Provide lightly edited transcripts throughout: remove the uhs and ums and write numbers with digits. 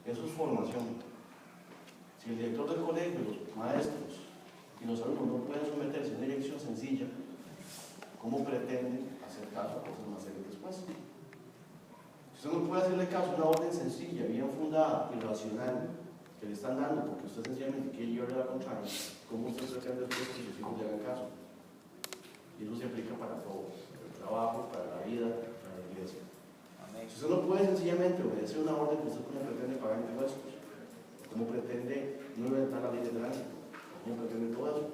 Eso es formación. Si el director del colegio, los maestros y los alumnos no pueden someterse a una dirección sencilla, ¿cómo pretende hacer caso a cosas más serias después? Si usted no puede hacerle caso a una orden sencilla, bien fundada y racional que le están dando, porque usted sencillamente quiere llevarle la contraria, ¿cómo usted pretende después que sus hijos le hagan caso? Y eso se aplica para todo, para el trabajo, para la vida, para la iglesia. Si usted no puede sencillamente obedecer una orden que usted no pretende pagar impuestos, ¿cómo pretende no inventar la ley de tránsito? ¿Cómo pretende todo eso?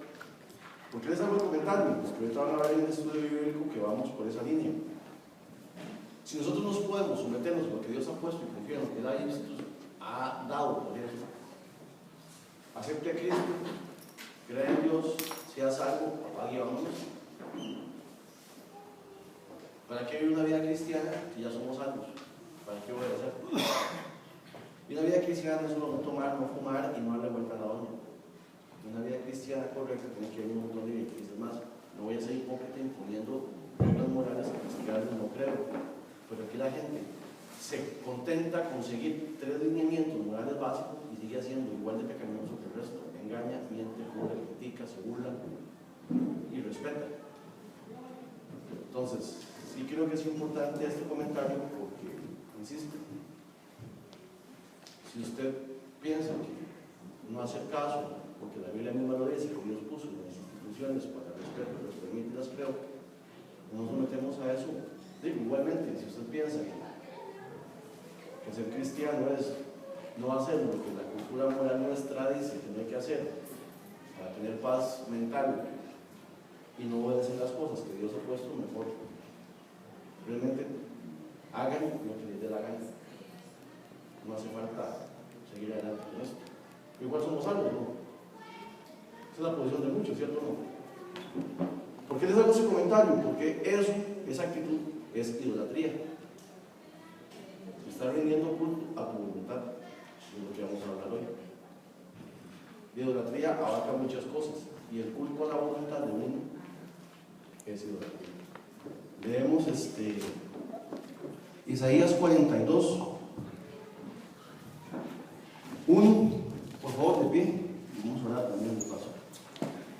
¿Por qué les hago el comentario? Porque ahorita van a ver en un estudio bíblico que vamos por esa línea. Si nosotros nos podemos someternos a lo que Dios ha puesto y confiar en lo que Él ha dado por eso, acepte a Cristo, crea en Dios, sea salvo, apague y vámonos. ¿Para qué vivir una vida cristiana si ya somos salvos? ¿Para qué obedecer? Y una vida cristiana no es solo no tomar, no fumar y no darle vuelta a la doña. Una vida cristiana correcta tiene que haber un montón de beneficios más. No voy a ser hipócrita imponiendo reglas morales que castigarles, no creo. Pero aquí la gente se contenta con seguir 3 lineamientos morales básicos y sigue haciendo igual de pecaminoso que el resto. Engaña, miente, jura, critica, se burla y respeta. Entonces, sí creo que es importante este comentario porque, insisto, si usted piensa que no hacer caso, porque la Biblia misma lo dice, que Dios puso en las instituciones para el respeto, los permite y las creo, no nos sometemos a eso. Digo, igualmente, si usted piensa que ser cristiano es no hacer lo que la cultura moral nuestra dice que no hay que hacer para tener paz mental y no obedecer las cosas que Dios ha puesto, mejor realmente hagan lo que les dé la gana. No hace falta seguir adelante con esto. Igual somos salvos, ¿no? Esa es la posición de muchos, ¿cierto o no? ¿Por qué les hago ese comentario? Porque eso, esa actitud, es idolatría. Se está rindiendo culto a tu voluntad, es lo que vamos a hablar hoy. La idolatría abarca muchas cosas, y el culto a la voluntad de uno es idolatría. Leemos Isaías 42, 1, por favor, de pie. Vamos a orar también de paso.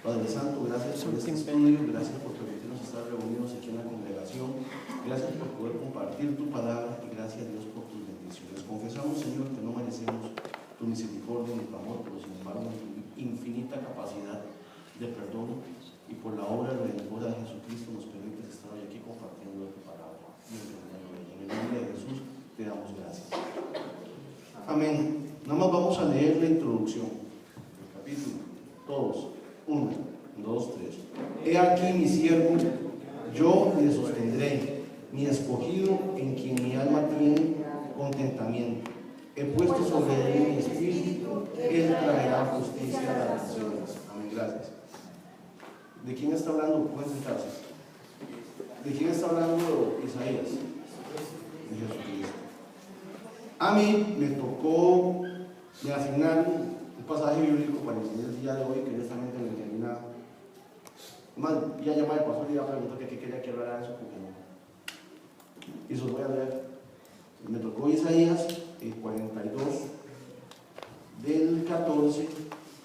Padre Santo, gracias por este estudio, gracias por permitirnos estar reunidos aquí en la congregación, gracias por poder compartir tu palabra y gracias a Dios por tus bendiciones. Confesamos, Señor, que no merecemos tu misericordia ni tu amor, pero sin embargo tu infinita capacidad de perdón y por la obra redentora de Jesucristo nos permites estar hoy aquí compartiendo tu palabra. En el nombre de Jesús te damos gracias. Amén. Nada más vamos a leer la introducción, el capítulo, todos. 1, 2, 3. He aquí mi siervo, yo le sostendré, mi escogido en quien mi alma tiene contentamiento. He puesto sobre él mi espíritu, él traerá justicia a las naciones. Amén, gracias. ¿De quién está hablando? Pueden sentarse. ¿De quién está hablando Isaías? De Jesucristo. A mí me tocó, me asignaron un pasaje bíblico para enseñar el día de hoy que honestamente no entendí nada. Además, iba a llamar al pastor y iba a preguntar qué quería que hablara eso, porque no. Y eso voy a leer. Me tocó Isaías 42, del 14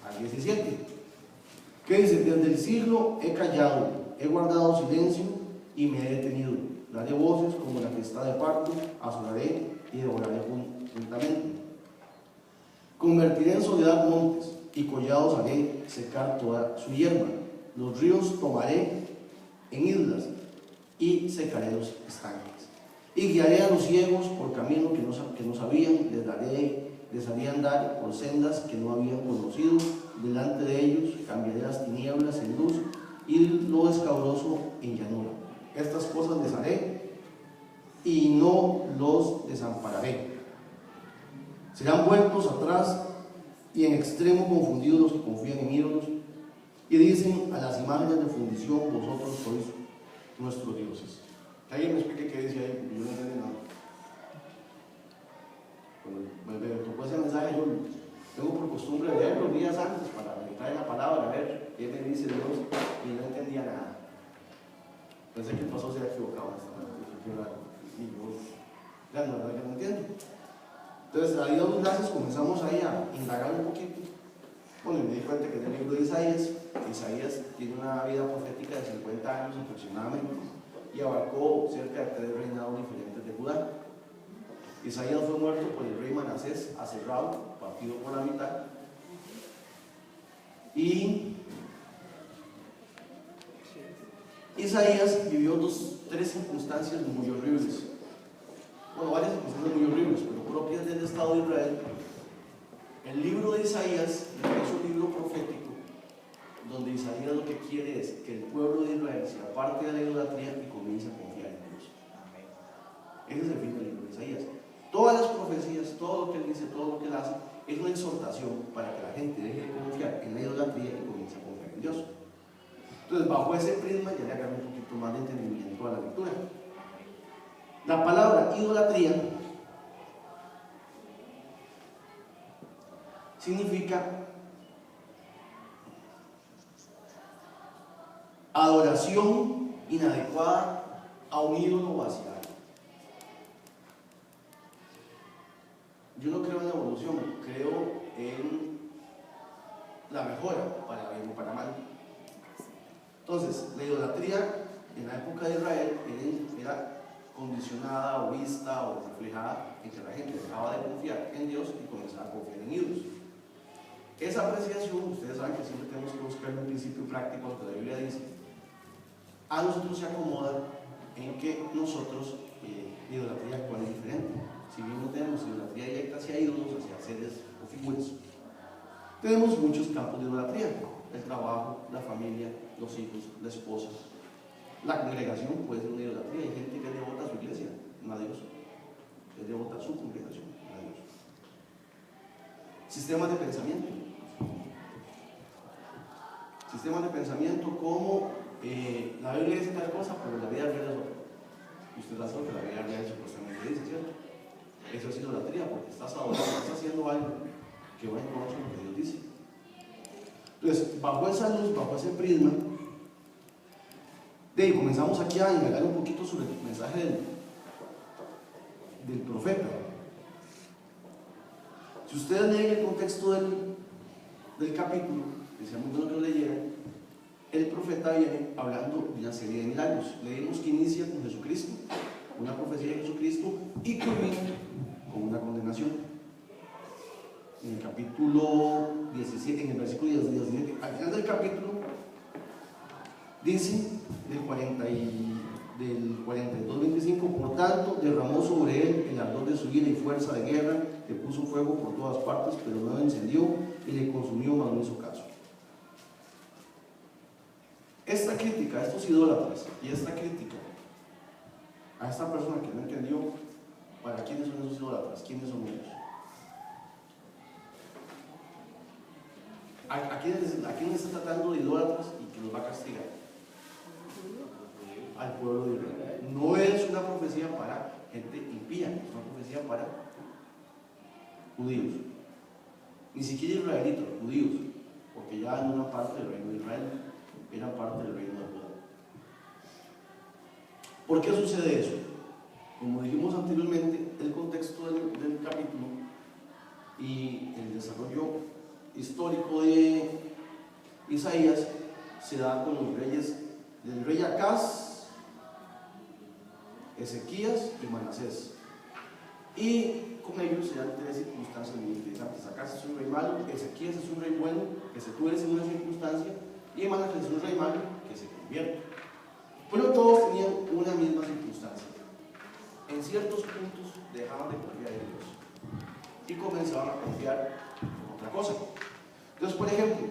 al 17. ¿Qué dice? Desde el siglo he callado, he guardado silencio y me he detenido. Daré voces como la que está de parto, asolaré y devoraré juntamente. Convertiré en soledad montes y collados haré secar toda su hierba. Los ríos tomaré en islas y secaré los estanques. Y guiaré a los ciegos por caminos que no sabían, les haré andar por sendas que no habían conocido. Delante de ellos cambiaré las tinieblas en luz y lo escabroso en llanura. Estas cosas les haré y no los desampararé. Serán vueltos atrás y en extremo confundidos los que confían en ídolos y dicen a las imágenes de fundición: vosotros sois nuestros dioses. Que alguien me explique qué dice ahí, porque yo no entendí nada. Cuando me tocó ese mensaje, yo tengo por costumbre leer los días antes para meditar en la palabra, a ver qué me dice Dios, y no entendía nada. Pensé que el pastor se había equivocado en esta manera. Y yo, la verdad que no entiendo. Entonces, a Dios gracias, comenzamos ahí a indagar un poquito. Bueno, y me di cuenta que en el libro de Isaías tiene una vida profética de 50 años aproximadamente y abarcó cerca de 3 reinados diferentes de Judá. Isaías fue muerto por el rey Manasés, aserrado, partido por la mitad. Y Isaías vivió 3 circunstancias muy horribles. Bueno, varias circunstancias muy horribles, pero propias del Estado de Israel. El libro de Isaías es un libro profético donde Isaías lo que quiere es que el pueblo de Israel se aparte de la idolatría y comience a confiar en Dios. Ese es el fin del libro de Isaías. Todas las profecías, todo lo que él dice, todo lo que él hace, es una exhortación para que la gente deje de confiar en la idolatría y comience a confiar en Dios. Entonces, bajo ese prisma ya le agarro un poquito más de entendimiento a la lectura. La palabra idolatría significa adoración inadecuada a un ídolo vaciado. Yo no creo en la evolución, creo en la mejora, para bien o para mal. Entonces, la idolatría en la época de Israel era condicionada o vista o reflejada en que la gente dejaba de confiar en Dios y comenzaba a confiar en ídolos. Esa apreciación, ustedes saben que siempre tenemos que buscar un principio práctico, lo que la Biblia dice. A nosotros se acomoda en que nosotros, idolatría, ¿cuál es diferente? Si bien no tenemos idolatría directa hacia ídolos, hacia seres o figuras, tenemos muchos campos de idolatría: el trabajo, la familia, los hijos, la esposa. La congregación puede ser una idolatría. Hay gente que es devota a su iglesia, no a Dios. Es devota a su congregación, no a Dios. Sistemas de pensamiento. Sistemas de pensamiento como la Biblia dice tal cosa, pero la vida real es otra. Y usted sabe lo que la vida real supuestamente dice, ¿cierto? Eso es idolatría, porque estás adorando, estás haciendo algo que va en contra de lo que Dios dice. Entonces, bajo esa luz, bajo ese prisma, comenzamos aquí a indagar un poquito sobre el mensaje del profeta. Si ustedes leen el contexto del capítulo, que sea muy bueno que lo leyeran, el profeta viene hablando de una serie de milagros. Leemos que inicia con Jesucristo, una profecía de Jesucristo, y culmina con una condenación. En el capítulo 17, en el versículo 17, al final del capítulo, dice del 42-25: por tanto, derramó sobre él el ardor de su ira y fuerza de guerra, le puso fuego por todas partes, pero no lo encendió, y le consumió, mas no hizo caso. Esta crítica a estos idólatras y esta crítica a esta persona que no entendió para quiénes son esos idólatras, quiénes son ellos, ¿a quién está tratando de idólatras y que los va a castigar? Al pueblo de Israel. No es una profecía para gente impía, es una profecía para judíos, ni siquiera israelitas, judíos, porque ya en una parte del reino de Israel eran parte del reino de Judá. ¿Por qué sucede eso? Como dijimos anteriormente, el contexto del capítulo y el desarrollo histórico de Isaías se da con los reyes del rey Acaz, Ezequías y Manasés, y con ellos se dan 3 circunstancias muy interesantes. Acaz es un rey malo, Ezequías es un rey bueno que se tuerce en una circunstancia, y Manasés es un rey malo que se convierte. Pero todos tenían una misma circunstancia: en ciertos puntos dejaban de confiar en Dios y comenzaban a confiar en otra cosa. Entonces, por ejemplo,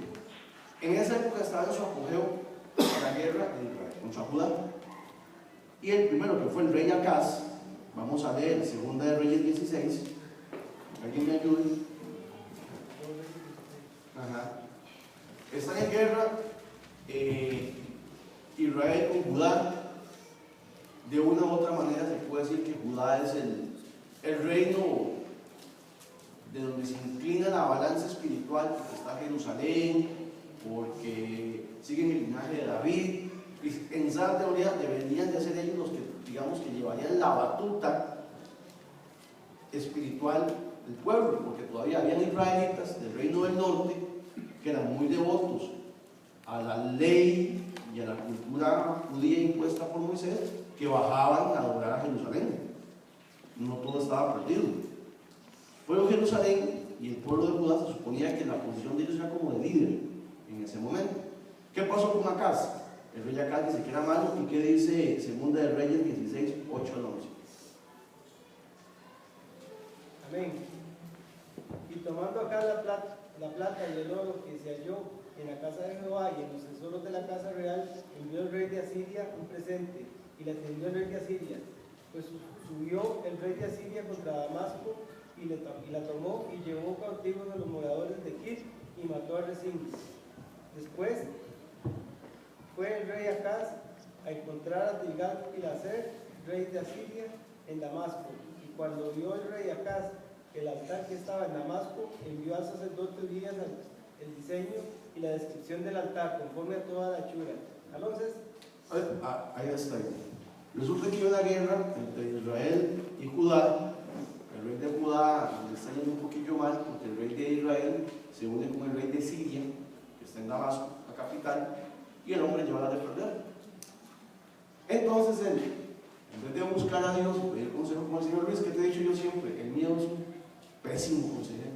en esa época estaba en su apogeo la guerra de Israel contra Judá, y el primero, que fue el rey Acaz, vamos a leer 2 de Reyes 16. ¿Alguien me ayude? Están en guerra Israel con Judá. De una u otra manera se puede decir que Judá es el reino de donde se inclina la balanza espiritual, porque está Jerusalén, porque siguen el linaje de David, y en esa teoría deberían de ser ellos los que, digamos, que llevarían la batuta espiritual el pueblo, porque todavía habían israelitas del reino del norte que eran muy devotos a la ley y a la cultura judía impuesta por Moisés, que bajaban a adorar a Jerusalén. No todo estaba perdido. Pero Jerusalén y el pueblo de Judá se suponía que la posición de ellos era como de líder en ese momento. ¿Qué pasó con Acaz? El rey Acaz dice que era malo, y ¿qué dice Segunda de Reyes 16, 8 al 11? Amén. Y tomando acá la plata y el oro que se halló en la casa de Jehová y en los tesoros de la casa real, envió el rey de Asiria un presente, y la atendió el rey de Asiria. Pues subió el rey de Asiria contra Damasco, y la tomó y llevó cautivos a los moradores de Kir, y mató a Rezín. Después fue el rey Acaz a encontrar a Tilgat-Pileser, rey de Asiria, en Damasco. Y cuando vio el rey Acaz el altar que estaba en Damasco, envió al sacerdote Elías el diseño y la descripción del altar, conforme a toda la hechura. Entonces, ahí está. Resulta que hay una guerra entre Israel y Judá. El rey de Judá le está yendo un poquillo mal, porque el rey de Israel se une con el rey de Siria, que está en Damasco, la capital, y el hombre lleva la de perder. Entonces él, en vez de buscar a Dios, pedir consejo como el Señor Luis, que te he dicho yo siempre, el miedo es un pésimo consejero.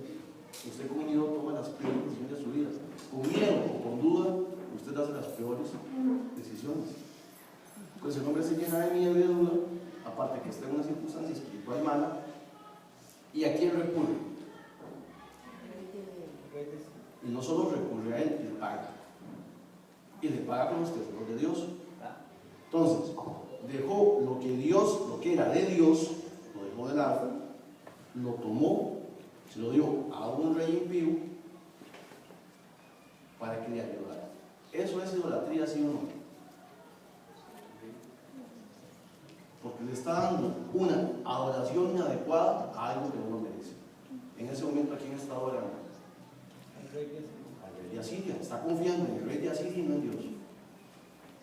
Usted con miedo toma las peores decisiones de su vida. Con miedo o con duda, usted hace las peores decisiones. Pues el hombre se llena de miedo y de duda, aparte que está en una circunstancia espiritual mala. ¿Y a quién recurre? Y no solo recurre a él, le paga. Y le paga con los tesoros de Dios. Entonces, dejó lo que era de Dios, lo dejó de lado, lo tomó, se lo dio a un rey impío para que le ayudara. ¿Eso es idolatría, sí o no? Porque le está dando una adoración inadecuada a algo que no lo merece. En ese momento, ¿a quién está adorando? Al rey de Asiria. Está confiando en el rey de Asiria y no en Dios.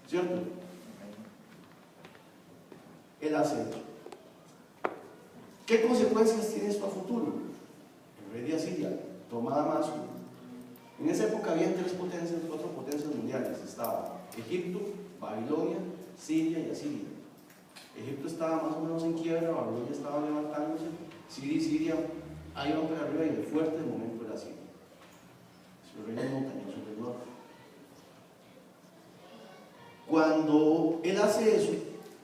¿Cierto? Él hace eso. ¿Qué consecuencias tiene esto a futuro? El rey de Asiria toma Damasco. En esa época había 4 potencias mundiales. Estaba Egipto, Babilonia, Siria y Asiria. Egipto estaba más o menos en quiebra, Babilonia estaba levantándose, Siria ahí van para arriba, y el fuerte del momento era Siria. Es el reino montañoso del norte. Cuando él hace eso,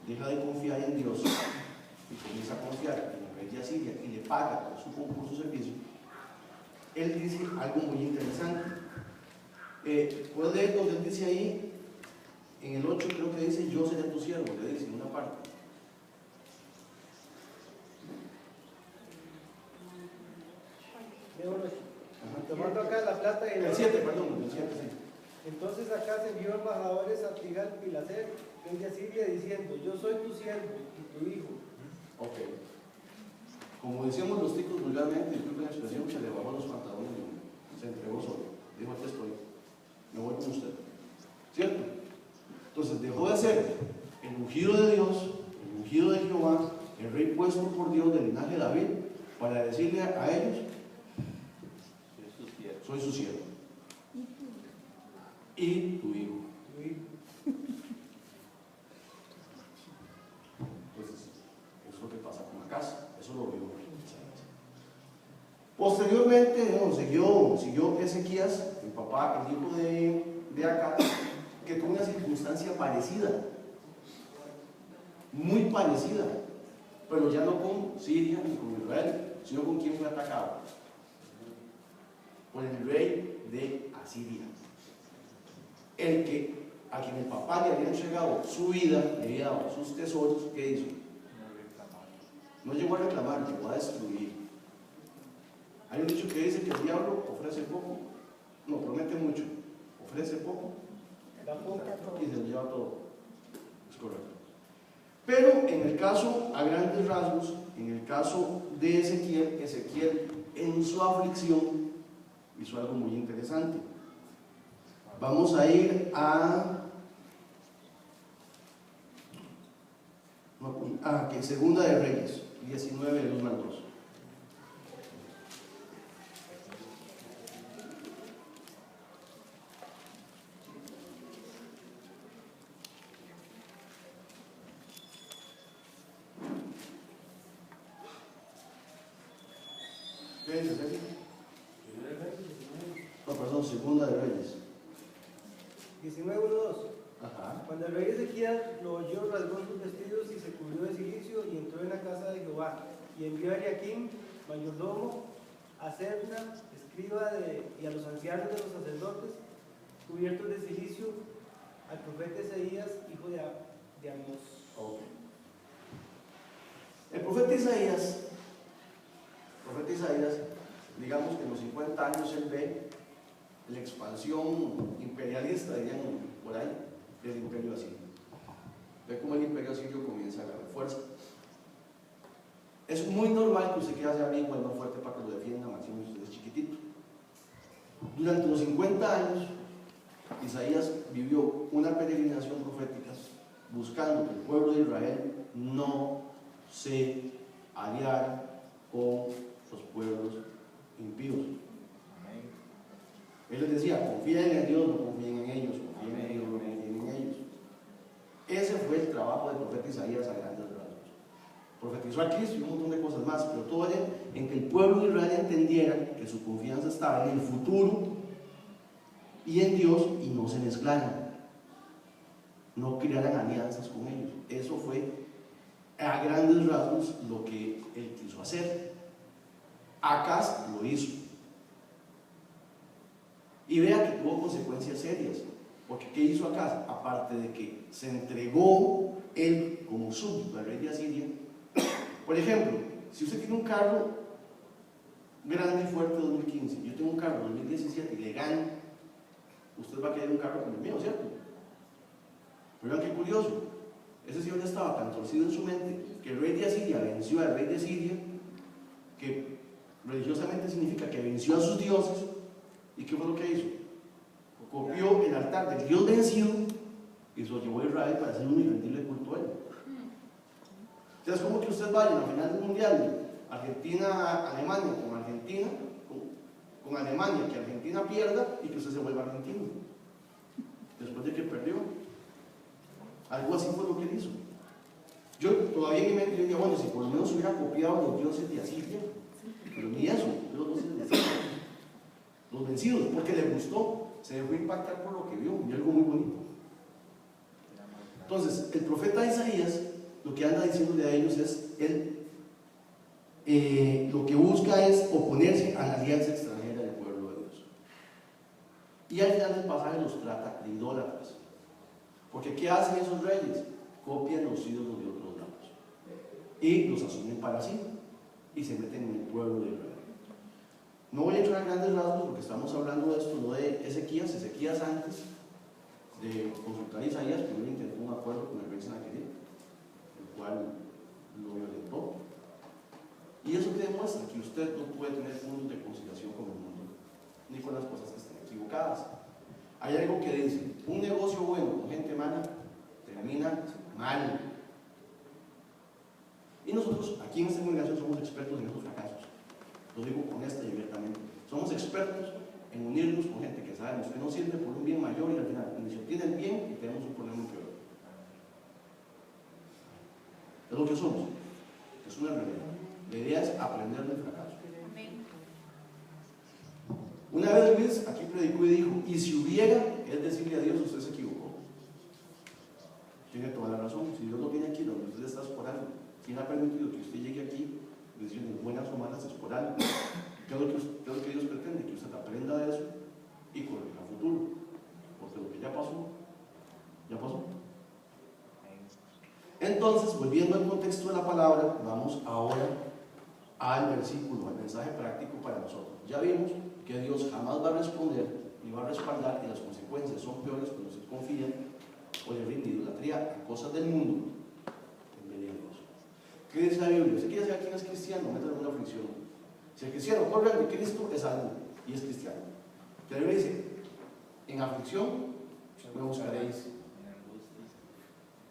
deja de confiar en Dios y comienza a confiar en el rey de Asiria y le paga por su servicio. Él dice algo muy interesante. Puedes leer donde él dice ahí, en el 8 creo que dice: yo seré tu siervo, le dice en una parte. Tomando acá la plata y el 7, perdón, el 7, sí. Entonces acá se envió embajadores a Tilgat-Pileser, rey de Asiria, diciendo: yo soy tu siervo y tu hijo. Ok. Como decíamos los ticos vulgarmente, disculpen la expresión, se le bajó los pantalones y se entregó solo. Dijo: aquí estoy, me voy con usted. ¿Cierto? Entonces dejó de ser el ungido de Dios, el ungido de Jehová, el rey puesto por Dios del linaje de David, para decirle a ellos: soy su siervo. Y tu hijo. Entonces, eso es lo que pasa con Acaz. Eso lo vio. Posteriormente, siguió Ezequías, el papá, el hijo de Acaz, que tuvo una circunstancia parecida, muy parecida, pero ya no con Siria ni con Israel, sino con quien fue atacado: por el rey de Asiria. A quien el papá le había entregado su vida, le había dado sus tesoros. ¿Qué hizo? No llegó a reclamar, llegó a destruir. Hay un dicho que dice que el diablo ofrece poco, no, promete mucho, ofrece poco y se lo lleva todo. Es correcto. Pero en el caso, a grandes rasgos, en el caso de Ezequiel en su aflicción hizo algo muy interesante. Vamos a ir a Segunda de Reyes 19, del 1 al 2. ¿Qué dice Sergio? No, perdón, Segunda de Reyes. 19:1-2. Ajá. Cuando el rey Ezequías lo oyó, rasgó sus vestidos y se cubrió de cilicio y entró en la casa de Jehová. Y envió a Eliaquim, mayordomo, a Sebna, escriba y a los ancianos de los sacerdotes, cubiertos de cilicio, al profeta Isaías, hijo de Amós. Okay. El profeta Isaías, digamos que en los 50 años él ve la expansión imperialista, dirían por ahí, del imperio asirio. Ve cómo el imperio asirio comienza a ganar fuerza. Es muy normal que usted quiera ser amigo y más fuerte para que lo defienda, máximo si usted es chiquitito. Durante los 50 años, Isaías vivió una peregrinación profética buscando que el pueblo de Israel no se aliara con los pueblos impíos. Él les decía, confíen en Dios, no confíen en ellos, confíen en Dios, no confíen en ellos. Ese fue el trabajo del profeta Isaías a grandes rasgos. Profetizó a Cristo y un montón de cosas más, pero todo era en que el pueblo de Israel entendiera que su confianza estaba en el futuro y en Dios y no se mezclaran, no crearan alianzas con ellos. Eso fue a grandes rasgos lo que él quiso hacer. Acaz lo hizo. Y vea que tuvo consecuencias serias, porque ¿qué hizo Acaz? Aparte de que se entregó él como súbdito al rey de Asiria. Por ejemplo, si usted tiene un carro grande y fuerte 2015, yo tengo un carro 2017 y le gano, usted va a querer un carro como el mío, ¿cierto? Pero vean qué curioso, ese señor estaba tan torcido en su mente que el rey de Asiria venció al rey de Siria, que religiosamente significa que venció a sus dioses. ¿Y qué fue lo que hizo? Copió el altar del Dios vencido y se lo llevó a Israel para hacer un y rendirle culto a él. Entonces, ¿cómo que usted vaya a la final del mundial, Argentina-Alemania, con Alemania, que Argentina pierda y que usted se vuelva argentino después de que perdió? Algo así fue lo que él hizo. Yo todavía en mi mente diría, bueno, si por lo menos hubiera copiado los dioses de Asiria, pero ni eso, los dioses de Asiria, los vencidos, porque le gustó, se dejó impactar por lo que vio, y algo muy bonito. Entonces, el profeta Isaías, lo que anda diciéndole a ellos es, lo que busca es oponerse a la alianza extranjera del pueblo de Dios. Y al final del pasaje los trata de idólatras. Porque ¿qué hacen esos reyes? Copian los ídolos de otros lados y los asumen para sí y se meten en el pueblo de Israel. No voy a entrar a grandes rasgos porque estamos hablando de esto, no de Ezequías. Ezequías, antes de consultar a Isaías, primero intentó un acuerdo con el rey Sennacherib, el cual lo violentó. Y eso te demuestra que usted no puede tener puntos de conciliación con el mundo, ni con las cosas que estén equivocadas. Hay algo que dice, un negocio bueno con gente mala termina mal. Y nosotros aquí en esta congregación somos expertos en estos fracasos. Lo digo honesta y abiertamente. Somos expertos en unirnos con gente que sabemos que no sirve por un bien mayor y al final ni se obtiene el bien y tenemos un problema peor. Es lo que somos. Es una realidad. La idea es aprender del fracaso. Una vez Luis aquí predicó y dijo, y si hubiera, es decirle a Dios, usted se equivocó. Tiene toda la razón. Si Dios lo tiene aquí, donde usted está es por algo. ¿Quién ha permitido que usted llegue aquí? Decisiones buenas o malas es por algo. ¿Qué es lo que Dios pretende? Que usted aprenda de eso y corrija a futuro. Porque lo que ya pasó, ya pasó. Entonces, volviendo al contexto de la palabra, vamos ahora al versículo, al mensaje práctico para nosotros. Ya vimos que Dios jamás va a responder ni va a respaldar, y las consecuencias son peores cuando se confía o le rinde idolatría a cosas del mundo en vez de Dios. ¿Qué dice la Biblia? Si quieres saber quién es cristiano, métale en una aflicción. Si el cristiano corre de Cristo, es salvo y es cristiano. La Biblia dice, en aflicción me buscaréis.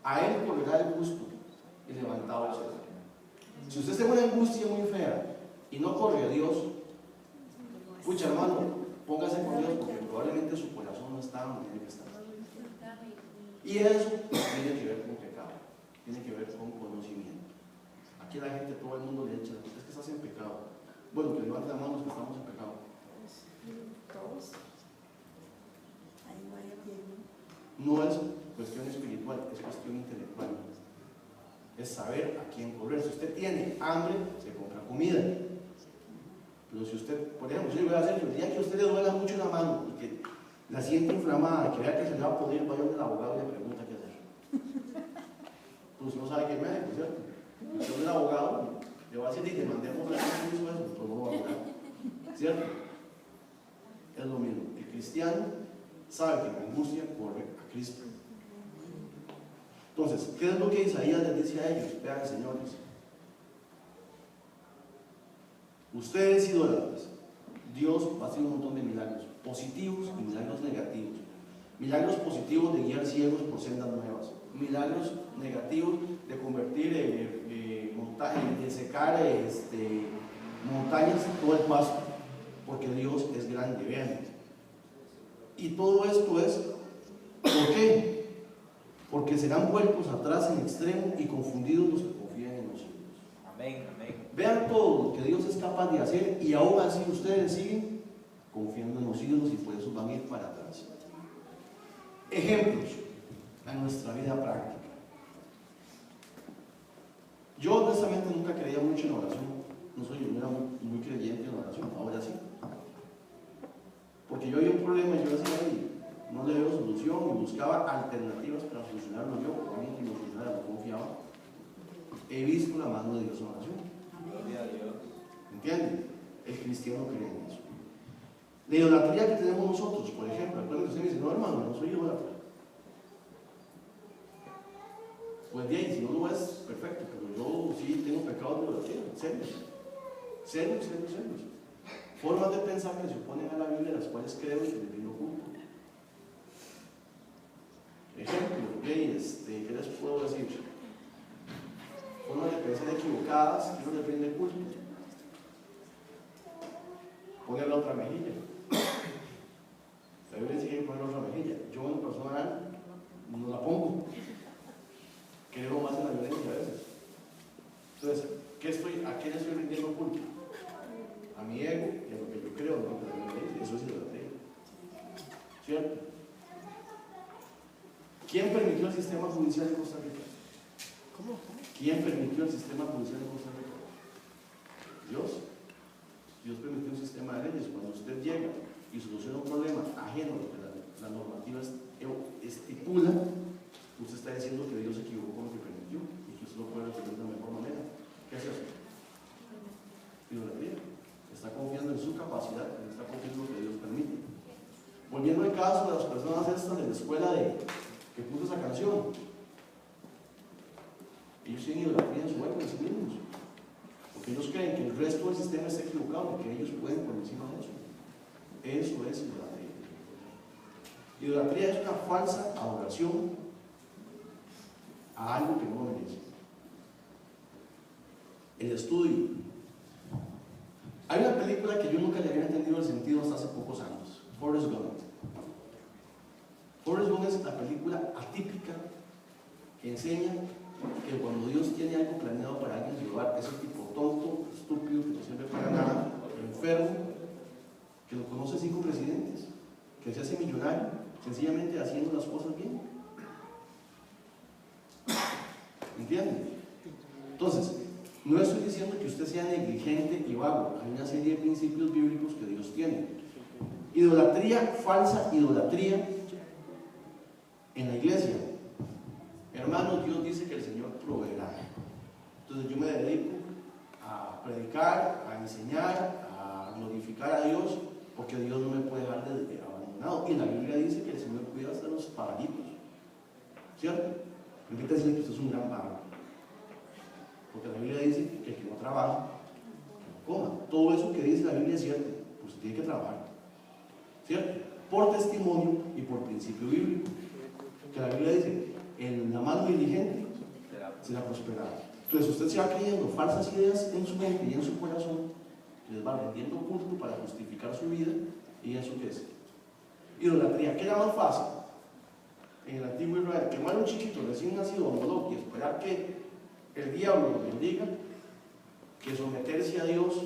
A él correrá el justo y levantado el cielo. Si usted está en una angustia muy fea y no corre a Dios, escucha hermano, póngase con Dios porque probablemente su corazón no está donde tiene que estar. Y eso tiene que ver con pecado, tiene que ver con conocimiento. Aquí la gente, todo el mundo le echa, es que estás en pecado. Bueno, que levanten la mano los que estamos en pecado. Todos. Ahí no hay quien. No es cuestión espiritual, es cuestión intelectual. Es saber a quién correr. Si usted tiene hambre, se compra comida. Pero si usted, por ejemplo, yo le voy a hacer, el día que a usted le duela mucho la mano y que la siente inflamada, que vea que se le va a poder, vaya al abogado y le pregunta qué hacer. Pues no sabe qué médico, ¿cierto? Usted el abogado le va a decir, y te mandemos a eso, pues no lo va a curar, ¿cierto? Es lo mismo. El cristiano sabe que con angustia corre a Cristo. Entonces, ¿qué es lo que Isaías les dice a ellos? Vean, señores, ustedes idólatras, Dios va a hacer un montón de milagros positivos y milagros negativos. Milagros positivos de guiar ciegos por sendas nuevas, milagros negativos de convertir montañas, de secar montañas, todo el pasto, porque Dios es grande, vean. Y todo esto es, ¿por qué? Porque serán vueltos atrás en extremo y confundidos los que confían en los ídolos. Amén, amén. Vean todo lo que Dios es capaz de hacer y aún así ustedes siguen confiando en los ídolos y por eso van a ir para atrás. Ejemplos en nuestra vida práctica. Yo honestamente nunca creía mucho en oración. No era muy creyente en oración, ahora sí. Porque yo había un problema y yo decía, no le veo solución y buscaba alternativas para solucionarlo yo, obviamente no funcionara, no confiaba. He visto la mano de Dios en oración. Gloria a Dios. ¿Entienden? El cristiano cree en eso. La idolatría que tenemos nosotros, por ejemplo, acuérdense, usted me dice, no hermano, no soy idólatra. Pues bien, si no lo es, perfecto, pero yo sí tengo pecados de idolatría, serios. Formas de pensar que se oponen a la Biblia, las cuales creo y que les rindo culto. Ejemplo, ¿qué les puedo decir? Formas de pensar equivocadas que no les rinde culto. Poner la otra mejilla. La Biblia dice que hay que poner la otra mejilla. Yo en lo personal no la pongo. Creo más en la violencia a veces. Entonces, ¿a qué le estoy rindiendo culto? A mi ego y a lo que yo creo, ¿no? Eso es idolatría. ¿Cierto? ¿Quién permitió el sistema judicial de Costa Rica? ¿Cómo? ¿Quién permitió el sistema judicial de Costa Rica? Dios. Dios permitió un sistema de leyes. Cuando usted llega y soluciona un problema ajeno a lo que la normativa estipula, usted está diciendo que Dios se equivocó con lo que permitió y que usted lo puede resolver de la mejor manera. ¿Qué es eso? Idolatría. Está confiando en su capacidad, no está confiando en lo que Dios permite. Volviendo al caso de las personas estas de la escuela que puso esa canción, ellos tienen idolatría en su ego, en sí mismos, porque ellos creen que el resto del sistema está equivocado y que ellos pueden por encima de eso. Eso es idolatría. Idolatría es una falsa adoración a algo que no merece. El estudio. Hay una película que yo nunca le había entendido el sentido hasta hace pocos años, Forrest Gump. Forrest Gump es la película atípica que enseña que cuando Dios tiene algo planeado para alguien llevar, ese tipo tonto, estúpido, que no sirve para nada, enfermo, que lo conoce 5 presidentes, que se hace millonario, sencillamente haciendo las cosas bien. ¿Entienden? Entonces, no estoy diciendo que usted sea negligente y vago. Hay una serie de principios bíblicos que Dios tiene. Idolatría, falsa idolatría en la iglesia. Hermanos, Dios dice que el Señor proveerá. Entonces yo me dedico a predicar, a enseñar, a glorificar a Dios, porque Dios no me puede dejar abandonado. Y la Biblia dice que el Señor cuida hasta los pajaritos. ¿Cierto? Permítame decirle que usted es un gran vago. Porque la Biblia dice que el que no trabaja, que no coma. Todo eso que dice la Biblia es cierto, pues tiene que trabajar. ¿Cierto? Por testimonio y por principio bíblico. Que la Biblia dice, en la mano diligente será prosperada. Entonces usted se va creyendo falsas ideas en su mente y en su corazón, que les va rendiendo culto para justificar su vida, y eso qué es idolatría. ¿Qué era más fácil? En el antiguo Israel, quemar un chiquito recién nacido y esperar que el diablo lo bendiga, que someterse a Dios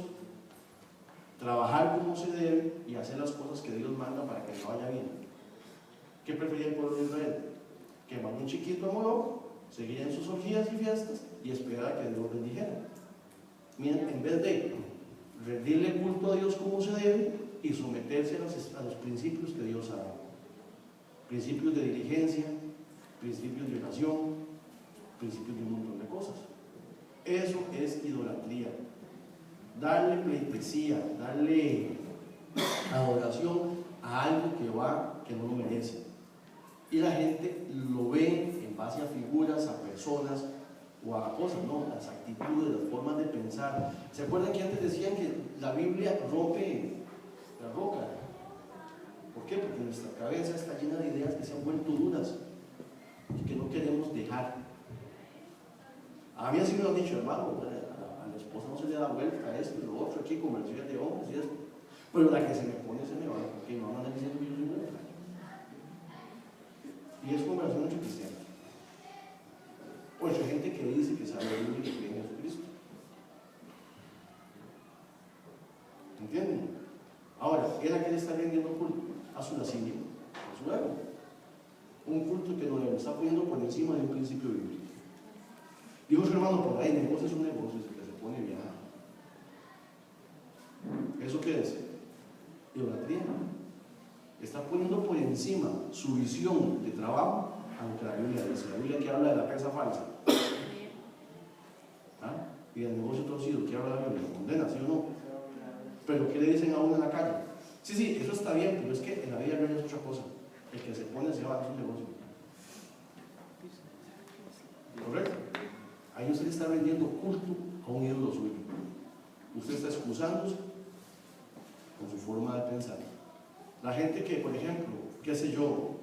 trabajar como se debe y hacer las cosas que Dios manda para que le vaya bien. ¿Qué prefería el pueblo de Israel? Quemar un chiquito a Moloch, seguir en sus orgías y fiestas y esperar a que Dios bendijera. Miren, en vez de rendirle culto a Dios como se debe y someterse a los principios que Dios ha dado. Principios de diligencia, principios de oración, principios de un montón de cosas. Eso es idolatría. Darle pleitesía, darle adoración a algo que no lo merece. Y la gente lo ve en base a figuras, a personas o a cosas, ¿no? Las actitudes, las formas de pensar. ¿Se acuerdan que antes decían que la Biblia rompe la roca? ¿Por qué? Porque nuestra cabeza está llena de ideas que se han vuelto duras y que no queremos dejar. A mí así me lo han dicho, hermano, a la esposa no se le da vuelta a esto y lo otro, aquí conversiones de hombres y esto. Pero la que se me pone se me va, porque no van a diciendo que yo soy buena. Y es conversación entre cristianos. O entre gente que dice que sabe Dios y que cree en Jesucristo. ¿Entienden? Ahora, ¿él a qué le está rendiendo culto? A su lascivia, a su ego. Un culto que no le está poniendo por encima de un principio bíblico. Dijo su hermano, por ahí, negocio es un negocio, es que se pone bien. ¿Eso qué es? Idolatría. Está poniendo por encima su visión de trabajo a lo que la Biblia dice. La Biblia que habla de la prensa falsa. ¿Ah? Y del negocio torcido, ¿qué habla la Biblia? Condena, ¿sí o no? Pero ¿qué le dicen a uno en la calle? Sí, eso está bien, pero es que en la vida real es otra cosa. El que se pone se va a su negocio. ¿Correcto? Ahí usted está vendiendo culto a un ídolo suyo. Usted está excusándose con su forma de pensar. La gente que, por ejemplo, qué sé yo,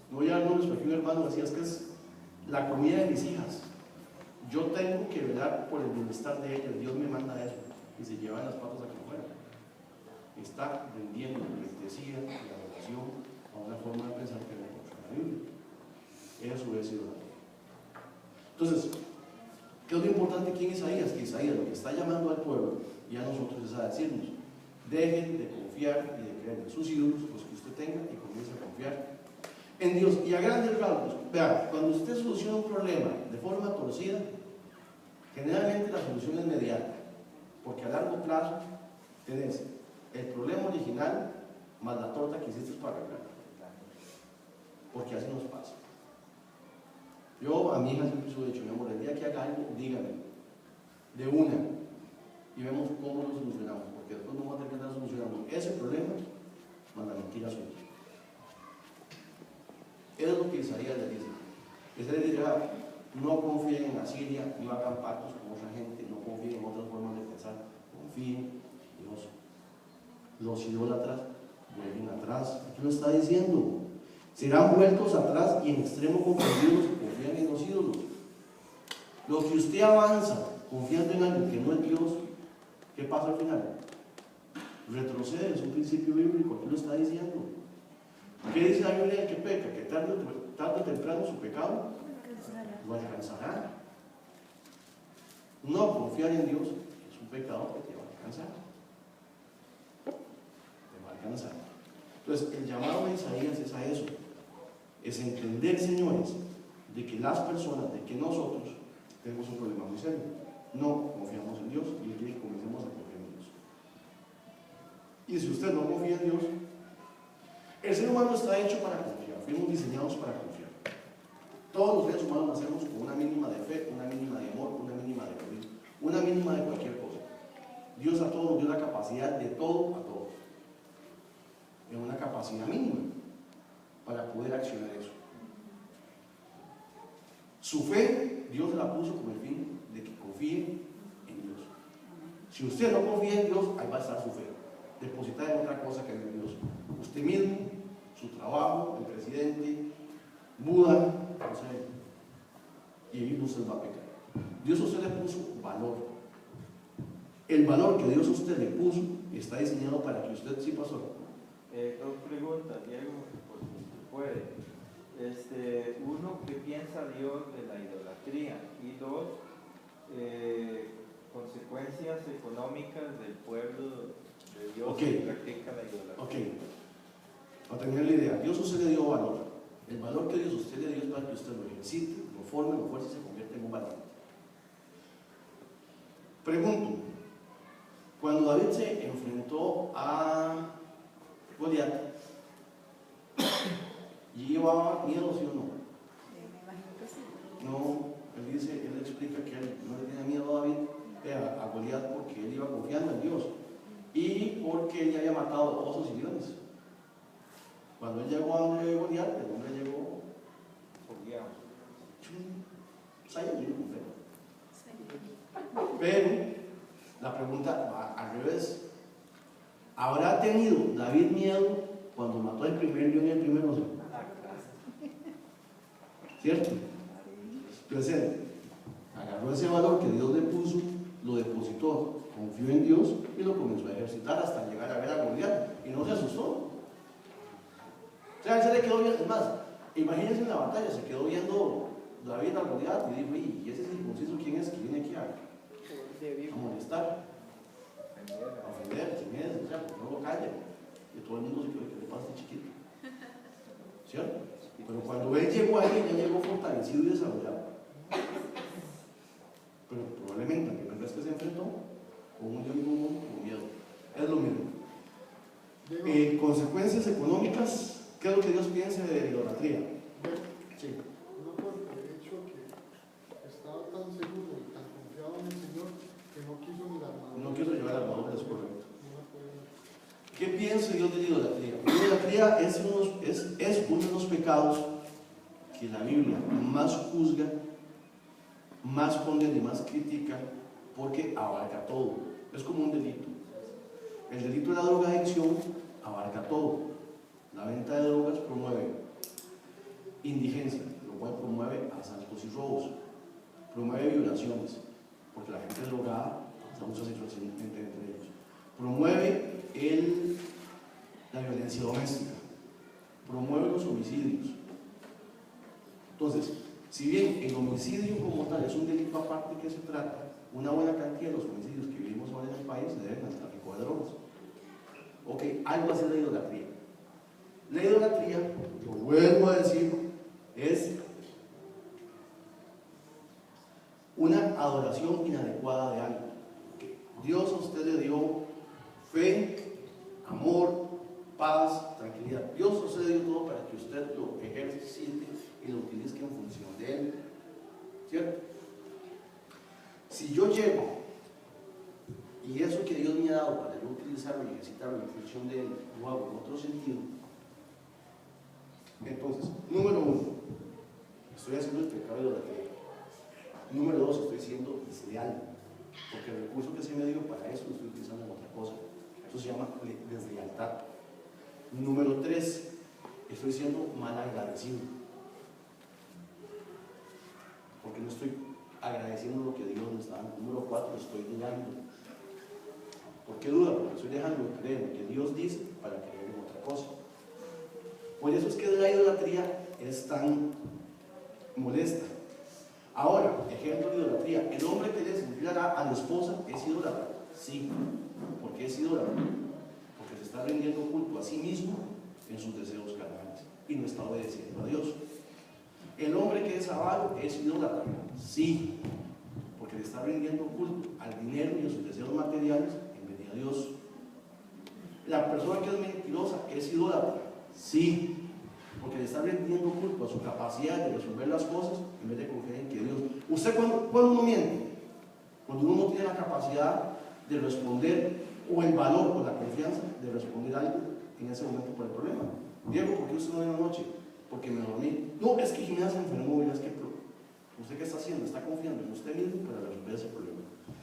no voy a dar nombres, porque un hermano decía, es que es la comida de mis hijas. Yo tengo que velar por el bienestar de ellas, Dios me manda eso. Y se llevan las patas aquí afuera. Está vendiendo la pleitesía y la adoración a una forma de pensar que no contra la Biblia. Eso es idolatría. Entonces, ¿qué es lo importante aquí en Isaías? Que Isaías lo que está llamando al pueblo y a nosotros es a decirnos: dejen de confiar y de creer en sus ídolos, los que usted tenga, y comience a confiar en Dios. Y a grandes rasgos, vean, cuando usted soluciona un problema de forma torcida, generalmente la solución es inmediata, porque a largo plazo tenés el problema original más la torta que hiciste para arreglarlo. Porque así nos pasa. Yo a mi hija siempre se lo he dicho: mi amor, el día que haga algo, dígame, de una, y vemos cómo lo solucionamos, porque después no vamos a tener que estar solucionando ese problema más la mentira suya. Eso es lo que Isaías le dice. Isaías le dice: no confíen en Asiria, no hagan pactos con otra gente, no confíen en otras formas de pensar, confíen en Dios. Los idólatras vuelven atrás. ¿Qué lo está diciendo? Serán vueltos atrás y en extremo confundidos, confían en los ídolos. Lo que usted avanza confiando en algo que no es Dios, ¿qué pasa al final? Retrocede, es un principio bíblico. ¿Qué lo está diciendo? ¿Qué dice la Biblia de que peca? Que tarde o temprano su pecado lo alcanzará. No confiar en Dios es un pecado que te va a alcanzar. Te va a alcanzar. Entonces, el llamado de Isaías es a eso. Es entender, señores, de que las personas, de que nosotros tenemos un problema muy serio. No confiamos en Dios y quiere que comencemos a confiar en Dios. Y si usted no confía en Dios, el ser humano está hecho para confiar, fuimos diseñados para confiar. Todos los seres humanos nacemos con una mínima de fe, una mínima de amor, una mínima de cariño, una mínima de cualquier cosa. Dios a todos nos dio la capacidad de todo a todos, en una capacidad mínima para poder accionar eso. Su fe, Dios la puso con el fin de que confíe en Dios. Si usted no confía en Dios, ahí va a estar su fe, depositada en otra cosa que no es Dios. Usted mismo, su trabajo, el presidente, Buda, no sé, y ahí usted va a pecar. Dios a usted le puso valor. El valor que Dios a usted le puso está diseñado para que usted, sí, pasó. Dos preguntas, Diego, por si se puede. Uno, ¿qué piensa Dios de la idolatría? Y dos, consecuencias económicas del pueblo de Dios Ok. que practica la idolatría. Ok, para terminar la idea, Dios a usted le dio valor. El valor que Dios a usted le dio es para que usted lo ejercite, lo forme, lo fuerce y se convierta en un valiente. Pregunto, cuando David se enfrentó a Goliat, ¿y llevaba miedo, sí o no? Me imagino que sí. No, él explica que él no le tenía miedo a David, a Goliat, porque él iba confiando en Dios y porque él ya había matado osos y leones. Cuando él llegó a donde Goliat, el hombre llegó Fogueado. Saiyajin completo. Pero la pregunta va al revés. ¿Habrá tenido David miedo cuando mató al primer león y el primer oso? ¿Cierto? Entonces, agarró ese valor que Dios le puso, lo depositó, confió en Dios y lo comenzó a ejercitar hasta llegar a ver a Goliat y no se asustó. O sea, él se le quedó viendo, es más, imagínense en la batalla, se quedó viendo David a Goliat y dijo, ¿y ese circunciso quién es que viene aquí a molestar? A ofender, sin miedo, o sea, porque no lo calla. Y todo el mundo se cree que le pasa a este chiquito. ¿Cierto? Pero cuando él llegó ahí, ya llegó fortalecido y desarrollado. Pero probablemente la primera vez que se enfrentó con un león con miedo. Es lo mismo. Consecuencias económicas, ¿qué es lo que Dios piensa de la idolatría? Sí. No por el hecho que estaba tan seguro y tan confiado en el Señor que no quiso ni la armadura. No quiero llevar armadura, es correcto. No la puede. ¿Qué piensa Dios de la idolatría? La idolatría es uno de los pecados que la Biblia más juzga, más condena y más critica porque abarca todo. Es como un delito. El delito de la drogadicción abarca todo. La venta de drogas promueve indigencia, lo cual promueve asaltos y robos. Promueve violaciones, porque la gente drogada se abusa sexualmente entre ellos. Promueve la violencia doméstica. Promueve los homicidios. Entonces, si bien el homicidio como tal es un delito aparte que se trata, una buena cantidad de los homicidios que vivimos ahora en el país se deben al tráfico de drogas. Ok, algo así es la idolatría. La idolatría, lo vuelvo a decir, es una adoración inadecuada de algo. Dios a usted le dio fe, amor, paz, tranquilidad. Dios a usted le dio todo para que usted lo ejercite y lo utilice en función de Él. ¿Cierto? Si yo llego y eso que Dios me ha dado para yo utilizarlo y ejercitarlo en función de Él, lo hago en otro sentido, entonces, número 1, estoy haciendo el pecado de idolatría. Número 2, estoy siendo desleal, porque el recurso que se me dio para eso lo estoy utilizando en otra cosa. Eso se llama deslealtad. Número 3, estoy siendo mal agradecido, porque no estoy agradeciendo lo que Dios me está dando. Número 4, estoy dudando. ¿Por qué duda? Porque estoy dejando de creer en lo que Dios dice para creer en otra cosa. Por eso es que la idolatría es tan molesta. Ahora, ejemplo de idolatría, el hombre que le es infiel a la esposa es idólatra. Sí. ¿Por qué es idólatra? Porque se está rindiendo culto a sí mismo en sus deseos carnales y no está obedeciendo a Dios. El hombre que es avaro es idólatra. Sí. Porque le está rindiendo culto al dinero y a sus deseos materiales en vez de a Dios. La persona que es mentirosa es idólatra. Sí, porque le está rindiendo culto a su capacidad de resolver las cosas en vez de confiar en que Dios. ¿Usted cuándo uno miente? Cuando uno no tiene la capacidad de responder o el valor o la confianza de responder algo en ese momento por el problema. Diego, ¿por qué usted no viene anoche? Porque me dormí. No, es que Jimena se enfermó. Es que ¿usted qué está haciendo? Está confiando en usted mismo para resolver ese problema.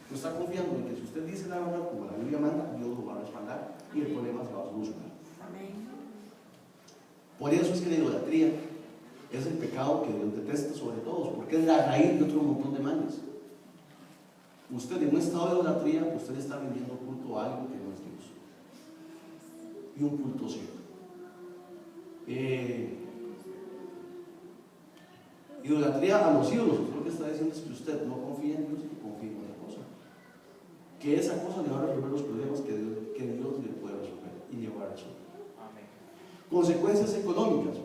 No está confiando en que si usted dice la verdad como la Biblia manda, Dios lo va a respaldar y el problema se va a solucionar. Amén. Por eso es que la idolatría es el pecado que Dios detesta sobre todos, porque es la raíz de otro montón de males. Usted en un estado de idolatría, usted está rindiendo culto a algo que no es Dios. Y un culto ciego. Idolatría a los ídolos. Lo que está diciendo es que usted no confía en Dios y confía en otra cosa. que esa cosa le va a resolver los problemas que Dios le puede resolver y le va a resolver. Amén. Consecuencias económicas,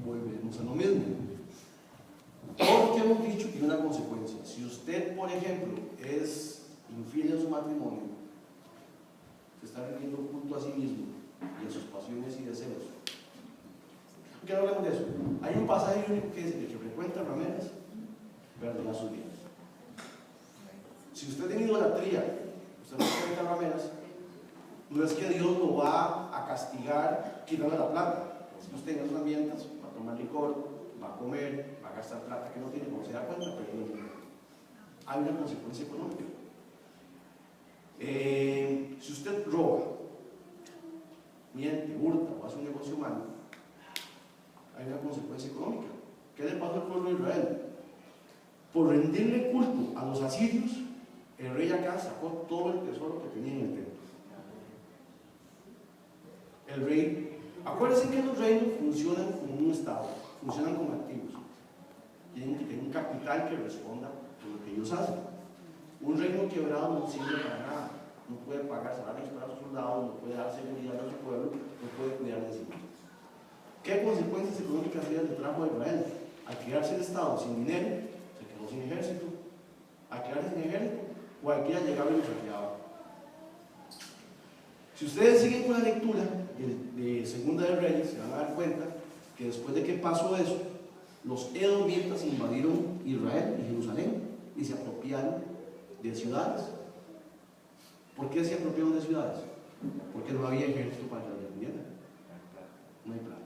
volvemos a lo mismo. Todo lo que hemos dicho tiene una consecuencia. Si usted, por ejemplo, es infiel en su matrimonio, se está rindiendo culto a sí mismo y a sus pasiones y deseos. ¿Por qué no hablamos de eso? Hay un pasaje bíblico que dice que el que frecuenta rameras perderá sus días. Si usted tiene idolatría, usted no frecuenta rameras, no es que Dios lo va a castigar quitándole la plata. Si usted en esos ambientes va a tomar licor, va a comer, va a gastar plata que no tiene, como se da cuenta, pero hay una consecuencia económica. Si usted roba, miente, hurta o hace un negocio malo, hay una consecuencia económica. ¿Qué le pasó al pueblo de Israel? Por rendirle culto a los asirios, el rey Acaz sacó todo el tesoro que tenía en el templo. El rey, acuérdense que los reinos funcionan como un estado, funcionan como activos. Tienen que tener un capital que responda por lo que ellos hacen. Un reino quebrado no sirve para nada. No puede pagar salarios para sus soldados, no puede dar seguridad a su pueblo, no puede cuidar de sí mismo. ¿Qué consecuencias económicas le trajo a Israel? Al quedarse el Estado sin dinero, se quedó sin ejército. Al quedarse sin ejército, cualquiera llegaba y lo saqueaba. Si ustedes siguen con la lectura de Segunda de Reyes, se van a dar cuenta que después de que pasó eso, los edomitas invadieron Israel y Jerusalén y se apropiaron de ciudades. ¿Por qué se apropiaron de ciudades? Porque no había ejército para que los defendieran. No hay plata.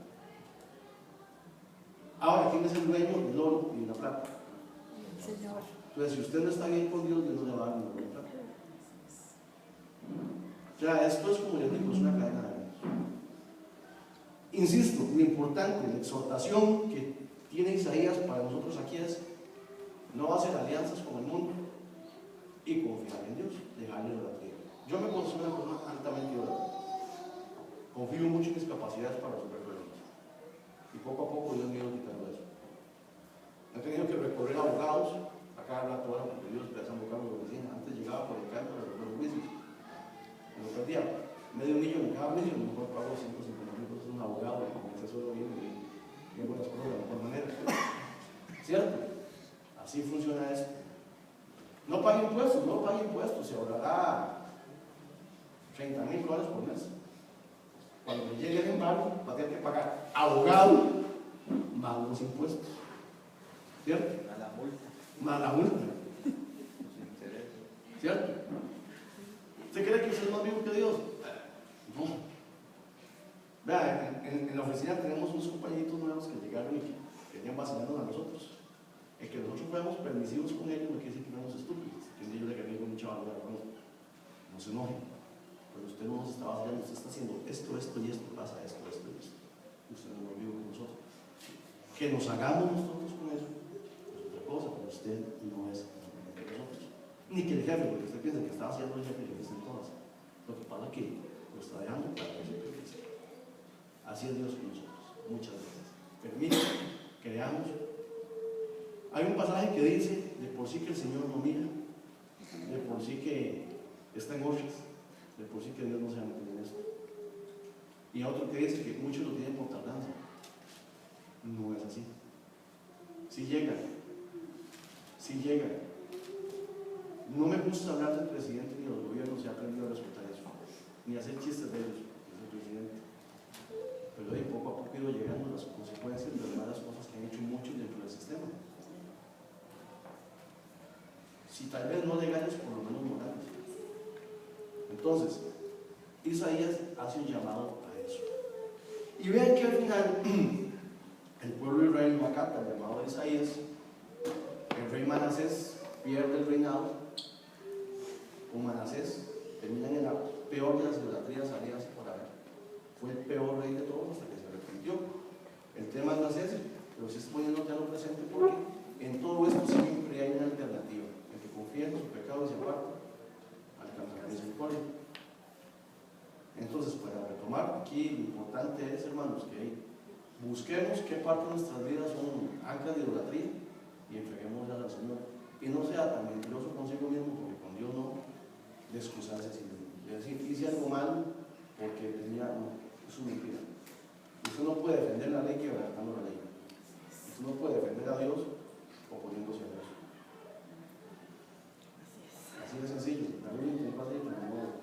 Ahora, ¿quién es el dueño del oro y de la plata? El Señor. Entonces, si usted no está bien con Dios, Dios no le va a dar ninguna plata. O sea, esto es como les digo, es una cadena de eventos. Insisto, lo importante, la exhortación que tiene Isaías para nosotros aquí es: no hacer alianzas con el mundo y confiar en Dios, dejarle la idolatría. Yo me considero una persona altamente idólatra. Confío mucho en mis capacidades para resolver problemas. Y poco a poco Dios me ha ido quitando eso. He tenido que recorrer a abogados a cada rato, porque Dios me ha buscado lo que decía. Antes llegaba por el canto de resolver juicios. Me lo perdía. Medio millón en cada juicio, mejor pago 150,000 pesos a un abogado y comencé solo bien y hago las cosas de la mejor manera. ¿Cierto? Así funciona esto. No pague impuestos, no pague impuestos, se ahorrará $30,000 por mes. Cuando le llegue el embargo, va a tener que pagar abogado más los impuestos. ¿Cierto? A la multa, Más la multa. los intereses. ¿Cierto? ¿Usted cree que usted es más vivo que Dios? No. Vea, en la oficina tenemos unos compañeritos nuevos que llegaron y que venían vacilando a nosotros. El que nosotros fuéramos permisivos con ellos no quiere decir que fuéramos estúpidos. Que un día yo le quería con mucha valor, bueno, no se enojen. Pero usted no nos está vacilando, usted está haciendo esto y esto, pasa esto y esto. Usted no lo vive con nosotros. Que nos hagamos nosotros con eso es otra cosa, pero usted no es de nosotros. Ni que el jefe, porque usted piensa que está haciendo el jefe y le dicen todas. Lo que pasa es que lo está dejando para que se perdice. Así es Dios con nosotros, muchas veces. Permite que leamos. Hay un pasaje que dice: de por sí que el Señor no mira, de por sí que está en otras, de por sí que Dios no se va a meter en esto. Y otro que dice que muchos lo tienen por tardanza. No es así. Si llega, si llega. No me gusta hablar del presidente ni de los gobiernos, se ha aprendido a respetar eso, ni a hacer chistes de ellos, es el presidente. Pero de poco a poco he ido llegando a las consecuencias de las malas cosas que han hecho muchos dentro del sistema. Si tal vez no legales, por lo menos morales. Entonces, Isaías hace un llamado a eso. Y vean que al final el pueblo de Israel no acata el llamado de Isaías. El rey Manasés pierde el reinado. Con Manasés terminan en la peor de las idolatrías salidas por ahí. Fue el peor rey de todos hasta que se arrepintió. El tema es ese, pero si estoy poniendo ya lo presente porque en todo esto siempre hay una alternativa. El que confía en su pecado y se aparta, alcanzará misericordia. Entonces, para retomar, aquí lo importante es, hermanos, que busquemos qué parte de nuestras vidas son anclas de idolatría y entreguémoslas al Señor. Y no sea tan mentiroso consigo mismo, porque con Dios no de excusarse así mismo, de decir, hice algo mal porque tenía, no, eso es mentira. Usted no puede defender la ley quebrantando la ley. Usted no puede defender a Dios oponiéndose a Dios. Así de sencillo. David intentó hacer, pero no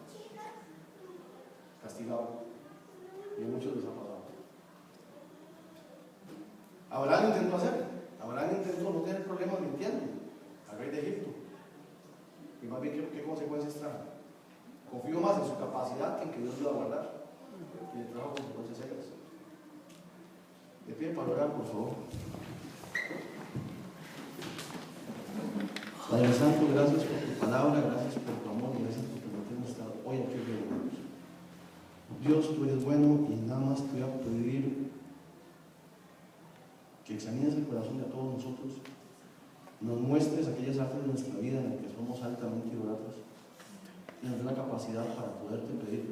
castigado. Y a muchos les ha pasado. Abraham intentó hacerlo. Abraham intentó no tener problemas mintiendo al rey de Egipto. Y más bien, ¿qué consecuencias trajo? Confió más en su capacidad que en que Dios lo iba a guardar. Y le trajo consecuencias serias. De pie para orar, por favor. Padre Santo, gracias por tu palabra, gracias por tu amor y gracias por permitirnos estar hoy aquí reunidos. Dios, tú eres bueno y nada más te voy a pedir que examines el corazón de todos nosotros, nos muestres aquellas áreas de nuestra vida en las que somos altamente idolatras y nos dé la capacidad para poderte pedir